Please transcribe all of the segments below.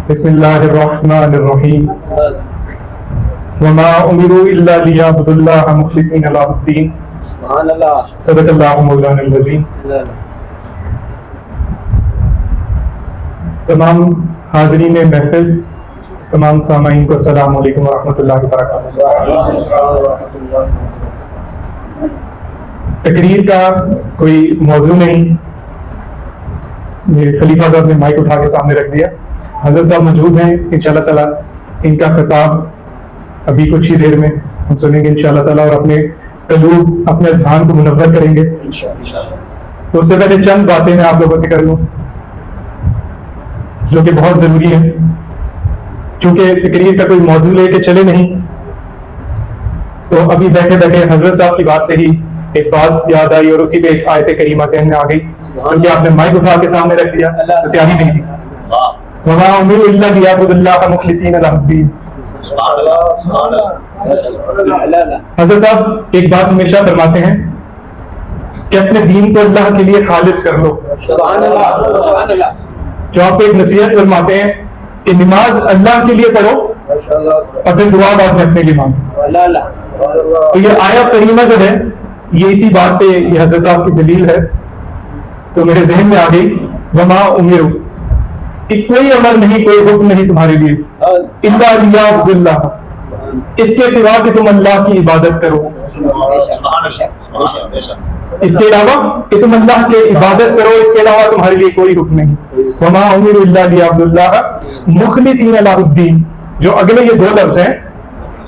بسم اللہ الرحمن الرحیم وما امروا الا لیعبدوا اللہ مخلصین لہ الدین سبحان اللہ. صدق اللہ مولانا العظیم. تمام حاضرین محفل، تمام سامعین کو السلام علیکم ورحمۃ اللہ وبرکاتہ. تقریر کا کوئی موضوع نہیں، یہ خلیفہ صاحب نے مائک اٹھا کے سامنے رکھ دیا. حضرت صاحب موجود ہیں، انشاءاللہ تعالیٰ ان کا خطاب ابھی کچھ ہی دیر میں ہم سنیں گے انشاءاللہ تعالیٰ، اور اپنے قلوب، اپنے اذہان کو منور کریں گے. تو اس سے پہلے چند باتیں میں آپ لوگوں سے کر لوں جو کہ بہت ضروری ہے. چونکہ تقریر کا کوئی موضوع لے کے چلے نہیں، تو ابھی بیٹھے بیٹھے حضرت صاحب کی بات سے ہی ایک بات یاد آئی، اور اسی پہ ایک آیت کریمہ ذہن میں آ گئی. کیونکہ آپ نے مائک اٹھا کے سامنے رکھ دیا تو تیاری نہیں تھی. وما امروا الا لیعبدوا اللہ مخلصین لہ الدین. حضرت صاحب ایک بات ہمیشہ فرماتے ہیں کہ اپنے دین کو اللہ کے لیے خالص کر لو. سبحان اللہ. سبحان اللہ. جو آپ ایک نصیحت فرماتے ہیں کہ نماز اللہ کے لیے پڑھو اور پھر دعا بعد میں اپنے لیے مانگو. تو یہ آیت کریمہ جو ہے یہ اسی بات پہ یہ حضرت صاحب کی دلیل ہے. تو میرے ذہن میں آ گئی وما امروا، کہ کوئی امر نہیں، کوئی حکم نہیں تمہارے لیے الا لیعبدوا اللہ، اس کے سوا کہ تم اللہ کی عبادت کرو. اس کے علاوہ کہ تم اللہ کی عبادت کرو، اس کے علاوہ تمہارے لیے کوئی حکم نہیں. وما امروا الا لیعبدوا اللہ مخلصین لہ الدین، جو اگلے یہ دو لفظ ہیں،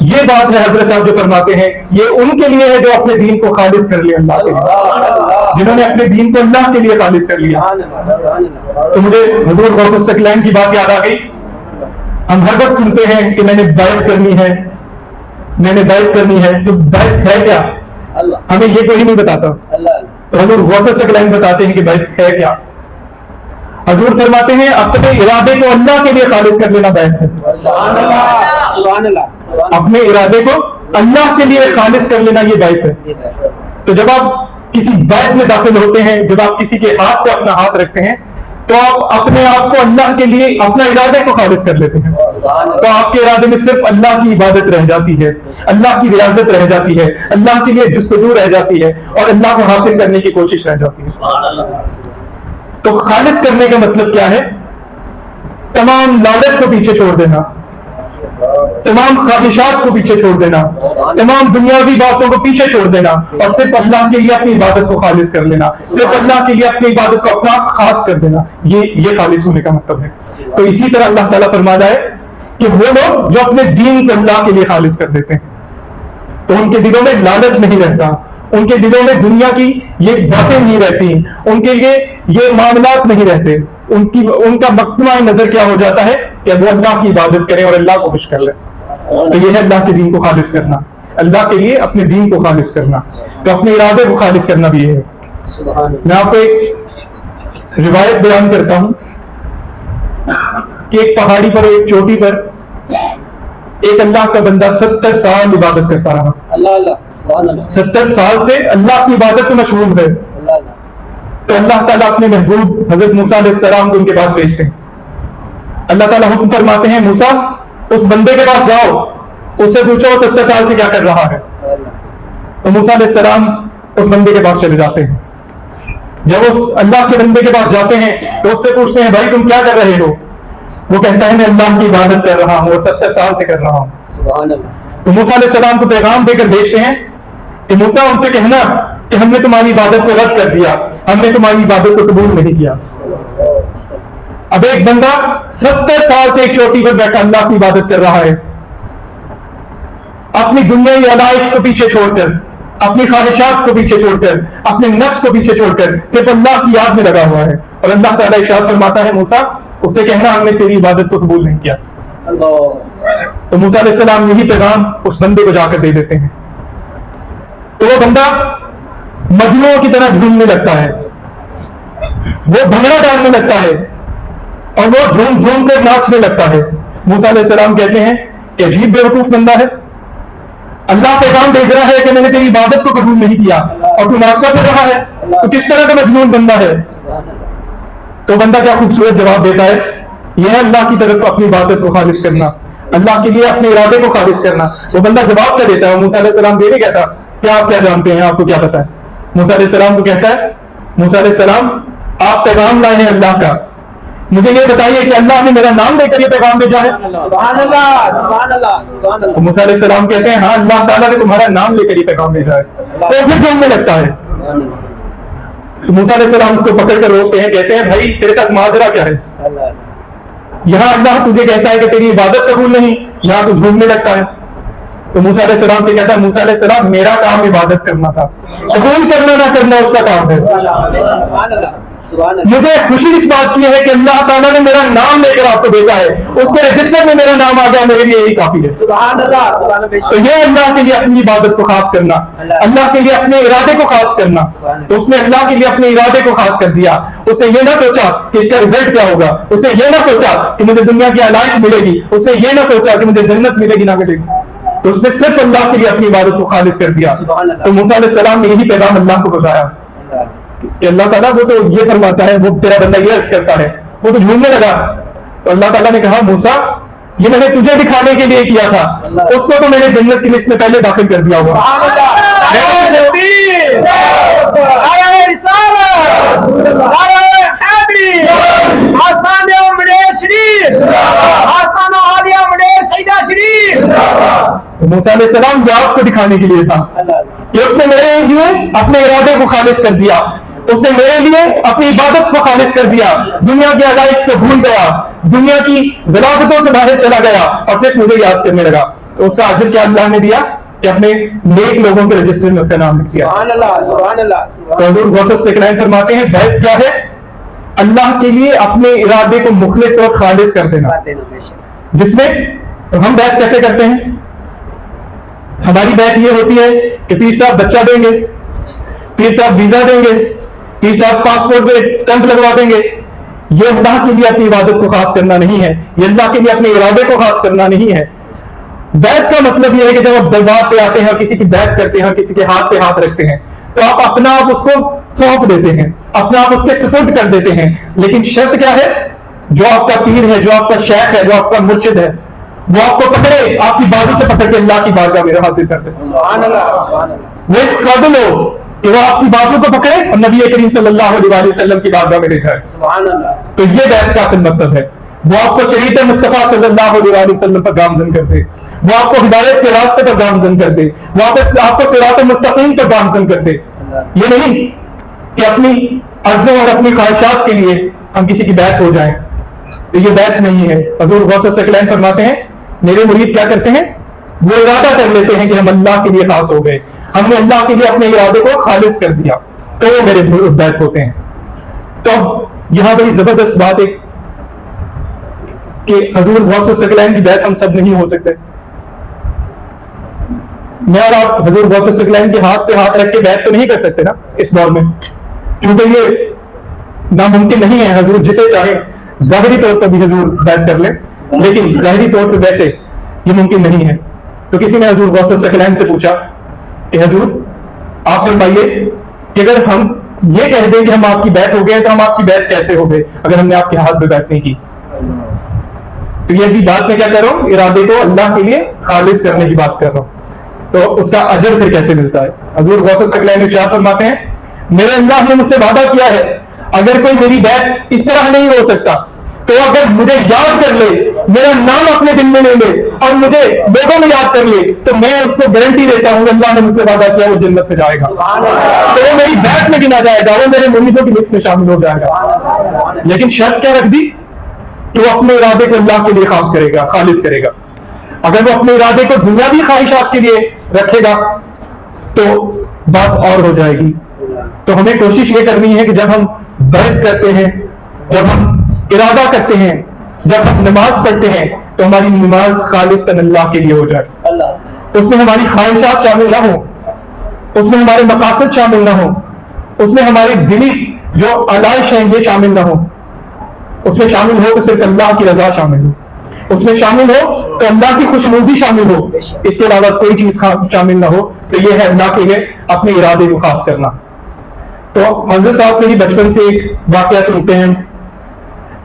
یہ بات ہے حضرت صاحب جو فرماتے ہیں یہ ان کے لیے ہے جو اپنے دین کو خالص کر لیا اللہ کے لیے، جنہوں نے اپنے دین کو اللہ کے لیے خالص کر لیا. تو مجھے حضور غوث الثقلین کی بات یاد آ گئی. ہم ہر وقت سنتے ہیں کہ میں نے بیعت کرنی ہے، میں نے بیعت کرنی ہے. تو بیعت ہے کیا؟ ہمیں یہ کوئی نہیں بتاتا. تو حضور غوث الثقلین بتاتے ہیں کہ بیعت ہے کیا. حضور فرماتے ہیں اپنے ارادے کو اللہ کے لیے خالص کر لینا بیعت ہے. سبحان اللہ. اپنے ارادے کو اللہ کے لیے خالص کر لینا یہ بیعت ہے. تو جب آپ کسی بیعت میں داخل ہوتے ہیں، جب آپ کسی کے ہاتھ پہ اپنا ہاتھ رکھتے ہیں، تو آپ اپنے آپ کو اللہ کے لیے، اپنا ارادے کو خالص کر لیتے ہیں. تو آپ کے ارادے میں صرف اللہ کی عبادت رہ جاتی ہے، اللہ کی ریاضت رہ جاتی ہے، اللہ کے لیے جستجو رہ جاتی ہے، اور اللہ کو حاصل کرنے کی کوشش رہ جاتی ہے. تو خالص کرنے کا مطلب کیا ہے؟ تمام لالچ کو پیچھے چھوڑ دینا، تمام خواہشات کو پیچھے چھوڑ دینا، تمام دنیاوی باتوں کو پیچھے چھوڑ دینا، اور صرف اللہ کے لیے اپنی عبادت کو خالص کر لینا، صرف اللہ کے لیے اپنی عبادت کو اپنا خاص کر دینا. یہ خالص ہونے کا مطلب ہے. تو اسی طرح اللہ تعالیٰ فرماتا ہے کہ وہ لوگ جو اپنے دین کو اللہ کے لیے خالص کر دیتے ہیں، تو ان کے دلوں میں لالچ نہیں رہتا، ان کے دلوں میں دنیا کی یہ باتیں نہیں رہتی، ان کے لیے یہ معاملات نہیں رہتے. ان کا مقتنع نظر کیا ہو جاتا ہے کہ وہ اللہ کی عبادت کریں اور اللہ کو خوش کر لیں. تو یہ ہے اللہ کے دین کو خالص کرنا، اللہ کے لیے اپنے دین کو خالص کرنا. تو اپنے ارادے کو خالص کرنا بھی یہ ہے. میں آپ کو ایک روایت بیان کرتا ہوں کہ ایک پہاڑی پر، ایک چوٹی پر ایک اللہ کا بندہ 70 سال عبادت کرتا رہا. 70 سال سے اللہ کی عبادت میں مشغول ہے. تو اللہ تعالیٰ اپنے محبوب حضرت موسیٰ علیہ السلام کو ان کے پاس بھیجتے ہیں. اللہ تعالیٰ حکم فرماتے ہیں موسیٰ اس بندے کے پاس جاؤ، اس سے پوچھو 70 سال سے کیا کر رہا ہے. تو موسیٰ علیہ السلام اس بندے کے پاس چلے جاتے ہیں. جب اس اللہ کے بندے کے پاس جاتے ہیں تو اس سے پوچھتے ہیں بھائی تم کیا کر رہے ہو؟ وہ کہتا ہے میں اللہ کی عبادت کر رہا ہوں اور 70 سال سے کر رہا ہوں. تو موسیٰ علیہ السلام کو پیغام دے کر بھیجتے ہیں کہ موسیٰ ان سے کہنا کہ ہم نے تمہاری عبادت کو رد کر دیا، ہم نے تمہاری عبادت کو قبول نہیں کیا. اب ایک بندہ 70 سال سے ایک چوٹی پر بیٹھا اللہ کی عبادت کر رہا ہے، اپنی دنیاوی علائش کو پیچھے چھوڑ کر، اپنی خواہشات کو پیچھے چھوڑ کر، اپنے نفس کو پیچھے چھوڑ کر صرف اللہ کی یاد میں لگا ہوا ہے. اور اللہ تعالیٰ ارشاد فرماتا ہے موسیٰ اس سے کہنا ہم نے تیری عبادت کو قبول نہیں کیا. تو موسیٰ علیہ السلام یہی پیغام اس بندے کو جا کر دے دیتے ہیں. تو وہ بندہ مجنوں کی طرح جھومنے لگتا ہے، وہ بھنگڑا ڈالنے لگتا ہے، اور وہ جھوم جھوم کر ناچنے لگتا ہے. موسیٰ علیہ السلام کہتے ہیں کہ عجیب بیوقوف بندہ ہے، اللہ پیغام بھیج رہا ہے کہ میں نے تیری عبادت کو قبول نہیں کیا اور تو ناشتہ کر رہا ہے، تو کس طرح کا مجنون بندہ ہے. تو بندہ کیا خوبصورت جواب دیتا ہے یہ ہے اللہ کی طرف اپنی عبادت کو خالص کرنا، اللہ کے لیے اپنے ارادے کو خالص کرنا۔ وہ بندہ جواب کیا دیتا ہے؟ موسیٰ علیہ السلام دے نہیں کہتا کیا آپ کیا جانتے ہیں، آپ کو کیا پتا ہے؟ موسیٰ علیہ السلام کو کہتا ہے، موسیٰ علیہ السلام آپ پیغام لائے ہیں اللہ کا، مجھے یہ بتائیے کہ اللہ نے میرا نام لے کر یہ پیغام بھیجا ہے؟ سبحان اللہ، سبحان اللہ، سبحان تو اللہ۔ موسیٰ علیہ السلام کہتے ہیں ہاں اللہ تعالیٰ نے تمہارا نام لے کر یہ پیغام بھیجا ہے۔ تو پھر جھومنے لگتا ہے۔ تو موسیٰ علیہ السلام اس کو پکڑ کر روکتے ہیں، کہتے ہیں بھائی تیرے ساتھ ماجرا کیا ہے؟ یہاں اللہ تجھے کہتا ہے کہ تیری عبادت قبول نہیں، یہاں تو جھومنے لگتا ہے۔ تو موسیٰ علیہ السلام سے کہتا ہے موسیٰ علیہ السلام میرا کام عبادت کرنا تھا، قبول کرنا نہ کرنا اس کا کام ہے۔ سبحان اللہ، سبحان اللہ۔ مجھے خوشی اس بات کی ہے کہ اللہ تعالیٰ نے میرا نام لے کر آپ کو بھیجا ہے، اس کے رجسٹر میں میرا نام آ گیا، میرے لیے یہی کافی ہے۔ سبحان اللہ، سبحان اللہ۔ تو یہ اللہ کے لیے اپنی عبادت کو خاص کرنا، اللہ کے لیے اپنے ارادے کو خاص کرنا۔ تو اس نے اللہ کے لیے اپنے ارادے کو خاص کر دیا، اس نے یہ نہ سوچا کہ اس کا رزلٹ کیا ہوگا، اس نے یہ نہ سوچا کہ مجھے دنیا کی علائش ملے گی، اس نے یہ نہ سوچا کہ مجھے جنت ملے گی نہ ملے گی، تو اس نے صرف اللہ کے لیے اپنی عبادت کو خالص کر دیا۔ تو موسیٰ علیہ السلام نے یہی پیغام اللہ کو پہنچایا کہ اللہ تعالیٰ وہ تو یہ فرماتا ہے، وہ تیرا بندہ یہ عرض کرتا ہے، وہ تو جھومنے لگا۔ تو اللہ تعالیٰ نے کہا موسیٰ یہ میں نے تجھے دکھانے کے لیے کیا تھا، اس کو تو میں نے جنت کی لسٹ میں پہلے داخل کر دیا ہوگا۔ تو موسیٰ علیہ السلام یہ آپ کو دکھانے کے لیے تھا کہ اس نے میرے لیے اپنے ارادے کو خالص کر دیا، اس نے میرے لیے اپنی عبادت کو خالص کر دیا، دنیا کی علائش کو بھول گیا، دنیا کی غلاظتوں سے باہر چلا گیا اور صرف مجھے یاد کرنے لگا۔ تو اس کا اجر کیا اللہ نے دیا کہ اپنے نیک لوگوں کے رجسٹر میں اس کا نام لکھ دیا۔ سبحان اللہ، سبحان اللہ، تو حضور غوث ثقلین فرماتے ہیں بیعت کیا ہے؟ اللہ کے لیے اپنے ارادے کو مخلص اور خالص کر دینا، جس میں ہم بیعت کیسے کرتے ہیں؟ ہماری بیعت یہ ہوتی ہے کہ پیر صاحب بچہ دیں گے، پیر صاحب ویزا دیں گے، پیر صاحب پاسپورٹ پہ اسٹمپ لگوا دیں گے۔ یہ اللہ کے لیے اپنی عبادت کو خاص کرنا نہیں ہے، یہ اللہ کے لیے اپنے ارادے کو خاص کرنا نہیں ہے۔ بیعت کا مطلب یہ ہے کہ جب آپ دربار پہ آتے ہیں اور کسی کی بیعت کرتے ہیں اور کسی کے ہاتھ پہ ہاتھ رکھتے ہیں تو آپ اپنا آپ اس کو سونپ دیتے ہیں، اپنا آپ اس کے سپرد کر دیتے ہیں، لیکن شرط کیا ہے؟ جو آپ کا پیر ہے، جو آپ کا شیخ ہے، جو آپ کا مرشد ہے، وہ آپ کو پکڑے، آپ کی بازو سے پکڑ کے اللہ کی بارگاہ میں حاضر کر دے۔ سبحان اللہ، سبحان اللہ۔ وہ اس قابل ہو کہ وہ آپ کی بازو کو پکڑے اور نبی کریم صلی اللہ علیہ وسلم کی بارگاہ میں لے جائے۔ سبحان اللہ۔ تو یہ بیعت کا اصل مطلب ہے، وہ آپ کو شریعت مصطفیٰ صلی اللہ علیہ وسلم پر گامزن کر دے، وہ آپ کو ہدایت کے راستے پر گامزن کر دے، وہ آپ کو صراط مستقیم پر گامزن کر دے۔ یہ نہیں کہ اپنی عرضوں اور اپنی خواہشات کے لیے ہم کسی کی بیعت ہو جائیں، تو یہ بیعت نہیں ہے۔ حضور غوث ثقلین فرماتے ہیں میرے مرید کیا کرتے ہیں؟ وہ ارادہ کر لیتے ہیں کہ ہم اللہ کے لیے خاص ہو گئے، ہم نے اللہ کے لیے اپنے ارادے کو خالص کر دیا، تو وہ میرے بیعت ہوتے ہیں۔ تو یہاں بڑی زبردست بات ہے کہ حضور غوث ثقلین کی بیعت ہم سب نہیں ہو سکتے۔ میں اور آپ حضور غوث ثقلین کے ہاتھ پہ ہاتھ رکھ کے بیعت تو نہیں کر سکتے نا اس دور میں، چونکہ یہ ناممکن نہیں ہے۔ حضور جسے چاہے ظاہری طور پر بھی حضور بیعت کر لیں، لیکن ظاہری طور پہ ویسے یہ ممکن نہیں ہے۔ تو کسی نے حضور غوث ثقلین سے پوچھا کہ حضور آپ فرمائیے کہ اگر ہم یہ کہہ دیں کہ ہم آپ کی بیعت ہو گئے تو ہم آپ کی بیعت کیسے ہو گئے اگر ہم نے آپ کے ہاتھ پہ بیعت نہیں کی؟ تو یہ بھی بات میں کیا کر رہا ہوں؟ ارادے کو اللہ کے لیے خالص کرنے کی بات کر رہا ہوں۔ تو اس کا اجر پھر کیسے ملتا ہے؟ حضور غوث ثقلین ارشاد فرماتے ہیں میرے اللہ نے مجھ سے وعدہ کیا ہے اگر کوئی میری بیعت اس طرح نہیں ہو سکتا تو اگر مجھے یاد کر لے، میرا نام اپنے دل میں لے لے اور مجھے لوگوں میں یاد کر لے تو میں اس کو گارنٹی دیتا ہوں اللہ نے مجھ سے وعدہ کیا وہ جنت میں جائے گا، تو وہ میری بیعت میں گنا جائے گا، وہ میرے مریدوں کی لسٹ میں شامل ہو جائے گا۔ لیکن شرط کیا رکھ دی کہ وہ اپنے ارادے کو اللہ کے لیے خاص کرے گا، خالص کرے گا۔ اگر وہ اپنے ارادے کو دنیاوی خواہشات کے لیے رکھے گا تو بات اور ہو جائے گی۔ تو ہمیں کوشش یہ کرنی ہے کہ جب ہم بیعت کرتے ہیں، جب ہم ارادہ کرتے ہیں، جب ہم نماز پڑھتے ہیں تو ہماری نماز خالص اللہ کے لیے ہو جائے، اس میں ہماری خواہشات شامل نہ ہوں، اس میں ہمارے مقاصد شامل نہ ہوں، اس میں ہماری دلی جو علائش ہیں یہ شامل نہ ہوں، اس میں شامل ہو تو صرف اللہ کی رضا شامل ہو، اس میں شامل ہو تو اللہ کی خوشنودی شامل ہو، اس کے علاوہ کوئی چیز شامل نہ ہو۔ تو یہ ہے اللہ کے لیے اپنے ارادے کو خاص کرنا۔ تو حضرت صاحب سے ہی بچپن سے ایک واقعہ سنتے ہیں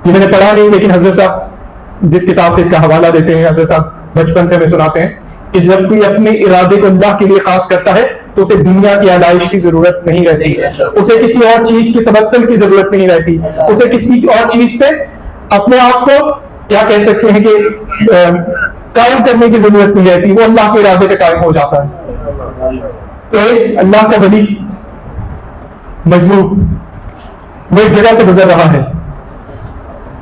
یہ میں نے پڑھا نہیں، لیکن حضرت صاحب جس کتاب سے اس کا حوالہ دیتے ہیں، حضرت صاحب بچپن سے ہمیں سناتے ہیں کہ جب کوئی اپنے ارادے کو اللہ کے لیے خاص کرتا ہے تو اسے دنیا کی آلائش کی ضرورت نہیں رہتی، اسے کسی اور چیز کی تبسم کی ضرورت نہیں رہتی، اسے کسی اور چیز پہ اپنے آپ کو کیا کہہ سکتے ہیں کہ قائم کرنے کی ضرورت نہیں رہتی، وہ اللہ کے ارادے پہ قائم ہو جاتا ہے۔ تو ایک اللہ کا ولی مظلوم وہ ایک جگہ سے گزر رہا ہے،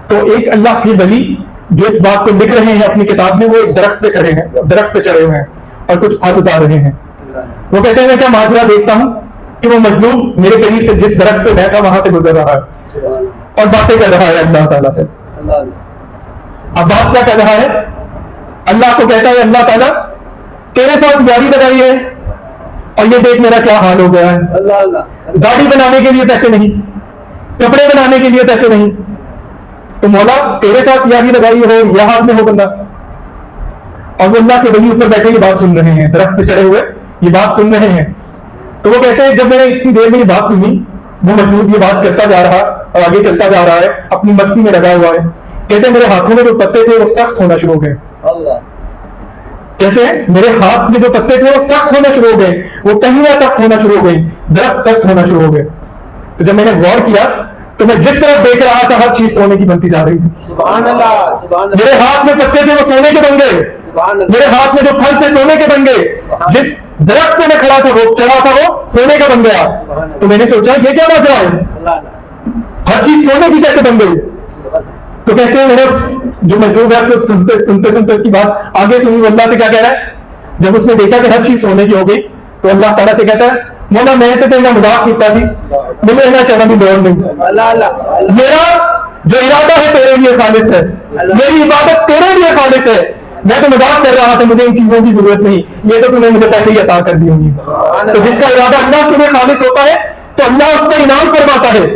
تو ایک اللہ کے ولی جو اس بات کو لکھ رہے ہیں اپنی کتاب میں، وہ ایک درخت پہ کھڑے ہیں، درخت پہ چڑھے ہوئے ہیں اور کچھ پھل اتار رہے ہیں۔ وہ کہتے ہیں میں کیا ماجرا دیکھتا ہوں کہ وہ مظلوم میرے قریب سے جس درخت پہ بیٹھا وہاں سے گزر رہا ہے اور باتیں کر رہا ہے اللہ تعالیٰ سے۔ اب بات کیا کر رہا ہے؟ اللہ کو کہتا ہے اللہ تعالیٰ تیرے ساتھ یاری لگائی ہے اور یہ دیکھ میرا کیا حال ہو گیا ہے، گاڑی بنانے کے لیے پیسے نہیں، کپڑے بنانے کے لیے پیسے نہیں، تو مولا تیرے ساتھ یاری لگائی ہو یا ہاتھ میں ہو بندہ۔ اور وہ اللہ کے ولی اوپر بیٹھے یہ بات سن رہے ہیں، درخت پہ چڑھے ہوئے یہ بات سن رہے ہیں۔ تو وہ کہتے ہیں جب میں نے اتنی دیر میں یہ بات سنی، وہ مظلوم یہ بات کرتا جا رہا اور آگے چلتا جا رہا ہے، اپنی مستی میں لگا ہوا ہے، کہتے ہیں میرے ہاتھوں میں جو پتے تھے وہ سخت ہونا شروع ہو گئے، کہتے ہیں میرے ہاتھ میں جو پتے تھے وہ سخت ہونا شروع ہو گئے، وہ ٹہنیاں سخت ہونا شروع ہو گئی، درخت سخت ہونا شروع ہو گئے۔ تو جب میں نے غور کیا تو میں جس طرف دیکھ رہا تھا ہر چیز سونے کی بنتی جا رہی تھی۔ سبحان اللہ، سبحان اللہ، میرے ہاتھ میں پتے تھے وہ سونے کے بن گئے، سبحان اللہ، میرے ہاتھ میں جو پھل تھے سونے کے بن گئے، جس درخت پہ میں کھڑا تھا وہ چڑھا تھا وہ سونے کا بن گیا۔ تو میں نے سوچا یہ کیا ماجرا ہے، اللہ، ہر چیز سونے کی کیسے بن گئی؟ تو کہتے ہیں میں نے جو مجذوب ہے اس کو سنتے سنتے اس کی بات آگے سنی، اللہ سے کیا کہہ رہا ہے؟ جب اس نے دیکھا کہ ہر چیز سونے کی ہو گئی تو اللہ تعالیٰ سے کہتا ہے مولا میں تو تیرا مذاق کیتا سی، مجھے اینا شرم کی لوڑ نہیں، اللہ، میرا جو ارادہ ہے تیرے لیے خالص ہے، میری عبادت تیرے لیے خالص ہے، میں تو مذاق کر رہا تھا، مجھے ان چیزوں کی ضرورت نہیں، یہ تو تم نے مجھے پہلے ہی عطا کر دی ہوگی۔ تو جس کا ارادہ اللہ کے لیے خالص ہوتا ہے تو اللہ اس پر انعام فرماتا ہے،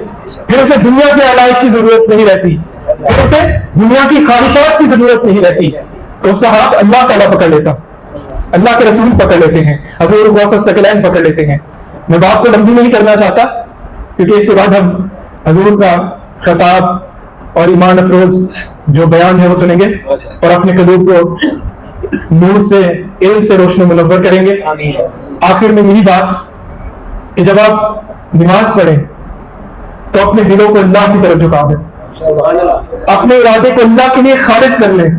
پھر اسے دنیا کی آلائش کی ضرورت نہیں رہتی، پھر اسے دنیا کی خواہشات کی ضرورت نہیں رہتی، تو اس کا ہاتھ اللہ تعالیٰ پکڑ لیتا، اللہ کے رسول پکڑ لیتے ہیں، حضور غوث الثقلین پکڑ لیتے ہیں۔ میں بات کو لمبی نہیں کرنا چاہتا کیونکہ اس کے بعد ہم حضور کا خطاب اور ایمان افروز جو بیان ہے وہ سنیں گے اور اپنے قلوب کو نور سے علم سے روشن منور کریں گے۔ آخر میں یہی بات کہ جب آپ نماز پڑھیں تو اپنے دلوں کو اللہ کی طرف جھکا دیں، اپنے ارادے کو اللہ کے لیے خالص کر لیں،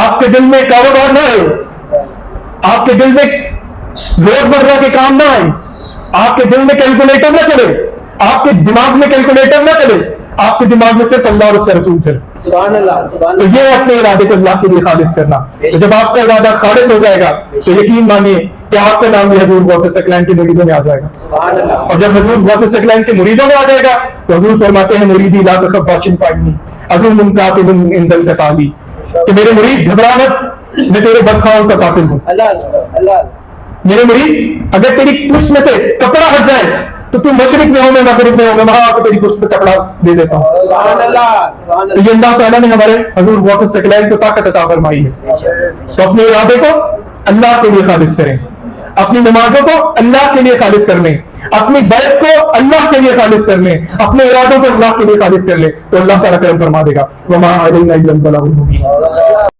آپ کے دل میں کاروبار نہ آئے، آپ کے دل میں روزمرہ کے کام نہ آئے، آپ کے دل میں کیلکولیٹر نہ چلے، آپ کے دماغ میں کیلکولیٹر نہ چلے، آپ کے دماغ میں صرف اللہ اور اس کا رسول چلے۔ سبحان اللہ، سبحان تو اللہ، یہ اپنے ارادے کو اللہ کے لیے خالص کرنا۔ تو جب آپ کا ارادہ خالص ہو جائے گا تو یقین مانیے کہ آپ کا نام بھی حضور غوث الثقلین کے مریدوں میں آ جائے گا، سبحان اللہ، اور جب حضور غوث الثقلین کے مریدوں میں آ جائے گا تو حضور فرماتے ہیں مریدی لا تخف باشن پائنی عظیم کاتب عند القتالی، کہ میرے مرید گھبرا مت، میں تیرے بدخواہوں کا قاتل ہوں۔ اللہ، اللہ، میرے مرید اگر تیری پشت میں سے کپڑا ہٹ جائے تو تم مشرق میں ہو میں مغرب میں ہو، میں وہاں آ کے تیری پشت پہ کپڑا دے دیتا ہوں۔ سبحان اللہ، سبحان تو یہ اللہ تعالیٰ نے ہمارے حضور غوث الثقلین کو طاقت عطا فرمائی ہے۔ تو اپنے ارادے کو اللہ کے لیے خالص کریں، اپنی نمازوں کو اللہ کے لیے خالص کر لیں، اپنی بیعت کو اللہ کے لیے خالص کر لیں، اپنے ارادوں کو اللہ کے لیے خالص کر لیں، تو اللہ تعالیٰ کرم فرما دے گا۔ وما علینا الا البلاغ المبین۔